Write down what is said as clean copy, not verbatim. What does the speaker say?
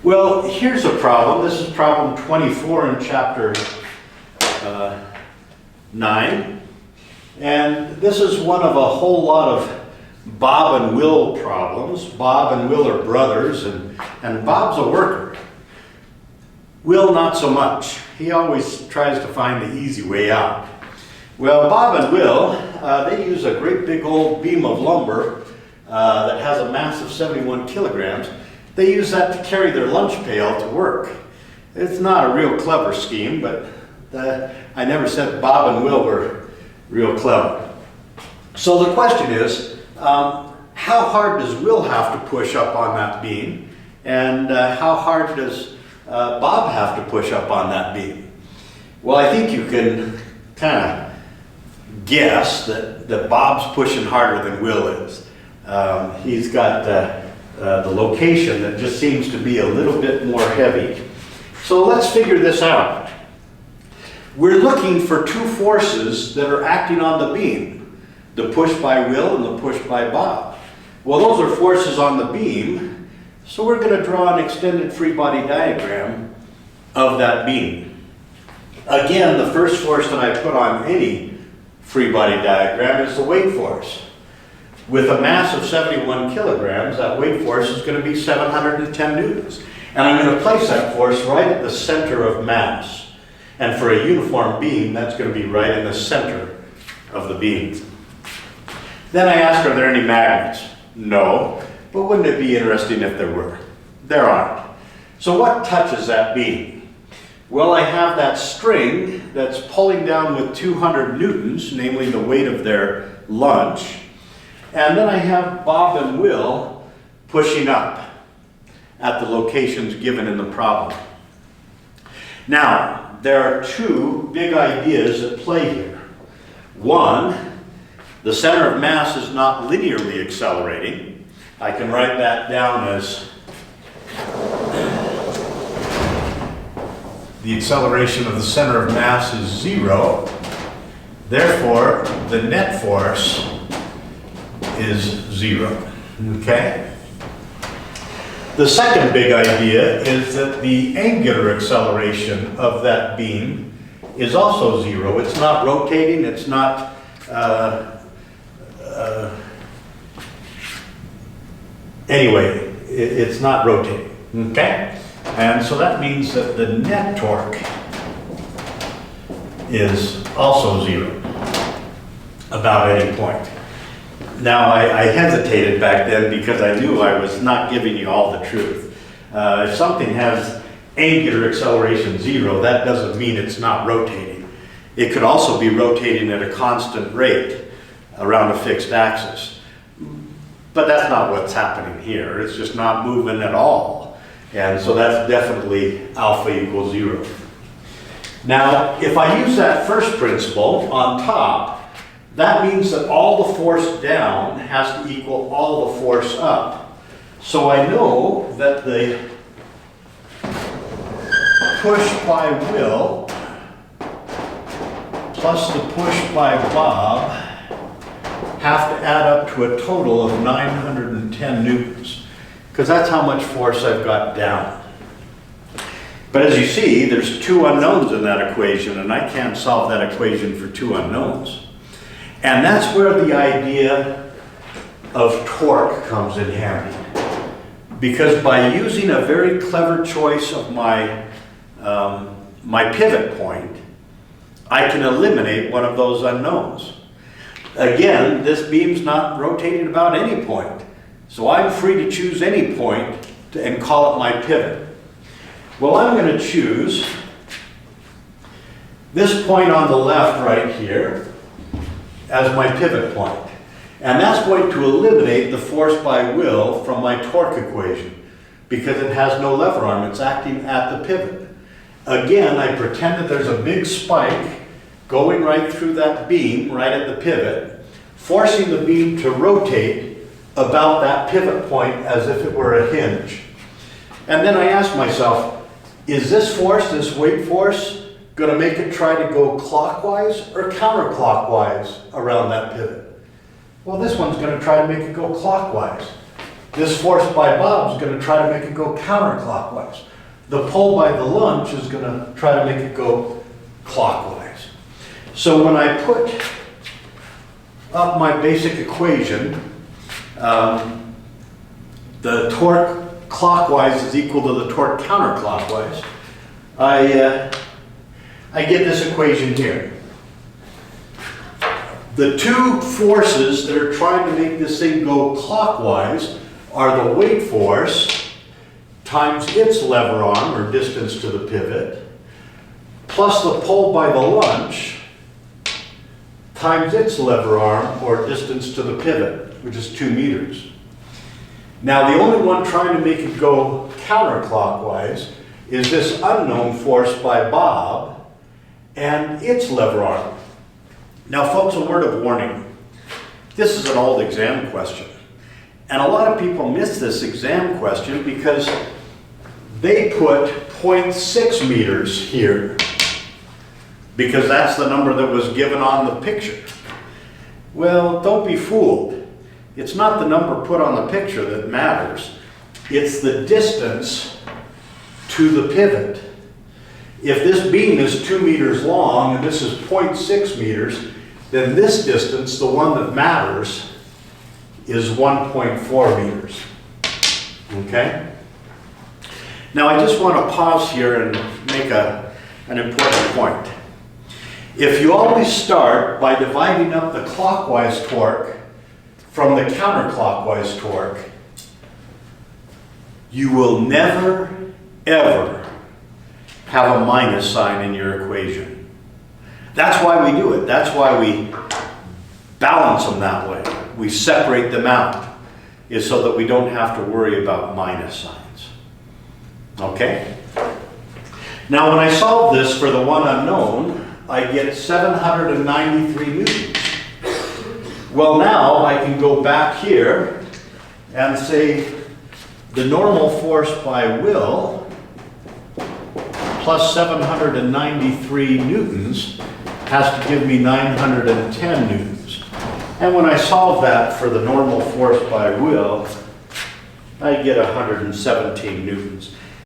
Well, here's a problem. This is problem 24 in chapter 9. And this is one of a whole lot of Bob and Will problems. Bob and Will are brothers, and Bob's a worker. Will, not so much. He always tries to find the easy way out. Well, Bob and Will, they use a great big old beam of lumber that has a mass of 71 kilograms. They use that to carry their lunch pail to work. It's not a real clever scheme, but I never said Bob and Will were real clever. So the question is, how hard does Will have to push up on that beam? And how hard does Bob have to push up on that beam? Well, I think you can kind of guess that Bob's pushing harder than Will is. He's got the location that just seems to be a little bit more heavy. So let's figure this out. We're looking for two forces that are acting on the beam, the push by Will and the push by Bob. Well, those are forces on the beam, so we're going to draw an extended free body diagram of that beam. Again, the first force that I put on any free body diagram is the weight force. With a mass of 71 kilograms, that weight force is going to be 710 newtons. And I'm going to place that force right at the center of mass. And for a uniform beam, that's going to be right in the center of the beam. Then I ask, are there any magnets? No. But wouldn't it be interesting if there were? There aren't. So what touches that beam? Well, I have that string that's pulling down with 200 newtons, namely the weight of their lunch. And then I have Bob and Will pushing up at the locations given in the problem. Now, there are two big ideas at play here. One, the center of mass is not linearly accelerating. I can write that down as the acceleration of the center of mass is 0. Therefore, the net force is 0. Okay? The second big idea is that the angular acceleration of that beam is also 0. It's not rotating, it's not anyway, it's not rotating. Okay? And so that means that the net torque is also 0 about any point. Now, I hesitated back then because I knew I was not giving you all the truth. If something has angular acceleration 0, that doesn't mean it's not rotating. It could also be rotating at a constant rate around a fixed axis. But that's not what's happening here. It's just not moving at all. And so that's definitely alpha equals 0. Now, if I use that first principle on top, that means that all the force down has to equal all the force up. So I know that the push by Will plus the push by Bob have to add up to a total of 910 newtons, because that's how much force I've got down. But as you see, there's two unknowns in that equation, and I can't solve that equation for two unknowns. And that's where the idea of torque comes in handy. Because by using a very clever choice of my pivot point, I can eliminate one of those unknowns. Again, this beam's not rotating about any point. So I'm free to choose any point and call it my pivot. Well, I'm going to choose this point on the left right here as my pivot point. And that's going to eliminate the force by Will from my torque equation because it has no lever arm, it's acting at the pivot. Again, I pretend that there's a big spike going right through that beam, right at the pivot, forcing the beam to rotate about that pivot point as if it were a hinge. And then I ask myself, is this force, this weight force, going to make it try to go clockwise or counterclockwise around that pivot? Well, this one's going to try to make it go clockwise. This force by Bob is going to try to make it go counterclockwise. The pull by the lunch is going to try to make it go clockwise. So when I put up my basic equation, the torque clockwise is equal to the torque counterclockwise, I get this equation here. The two forces that are trying to make this thing go clockwise are the weight force times its lever arm, or distance to the pivot, plus the pull by the lunch times its lever arm, or distance to the pivot, which is 2 meters. Now the only one trying to make it go counterclockwise is this unknown force by Bob and its lever arm. Now folks, a word of warning. This is an old exam question. And a lot of people miss this exam question because they put 0.6 meters here because that's the number that was given on the picture. Well, don't be fooled. It's not the number put on the picture that matters. It's the distance to the pivot. If this beam is 2 meters long and this is 0.6 meters, then this distance, the one that matters, is 1.4 meters. Okay? Now I just want to pause here and make an important point. If you always start by dividing up the clockwise torque from the counterclockwise torque, you will never, ever have a minus sign in your equation. That's why we do it. That's why we balance them that way. We separate them out, is so that we don't have to worry about minus signs. Okay? Now when I solve this for the one unknown, I get 793 newtons. Well, now I can go back here and say the normal force by Will plus 793 newtons has to give me 910 newtons. And when I solve that for the normal force by Will, I get 117 newtons.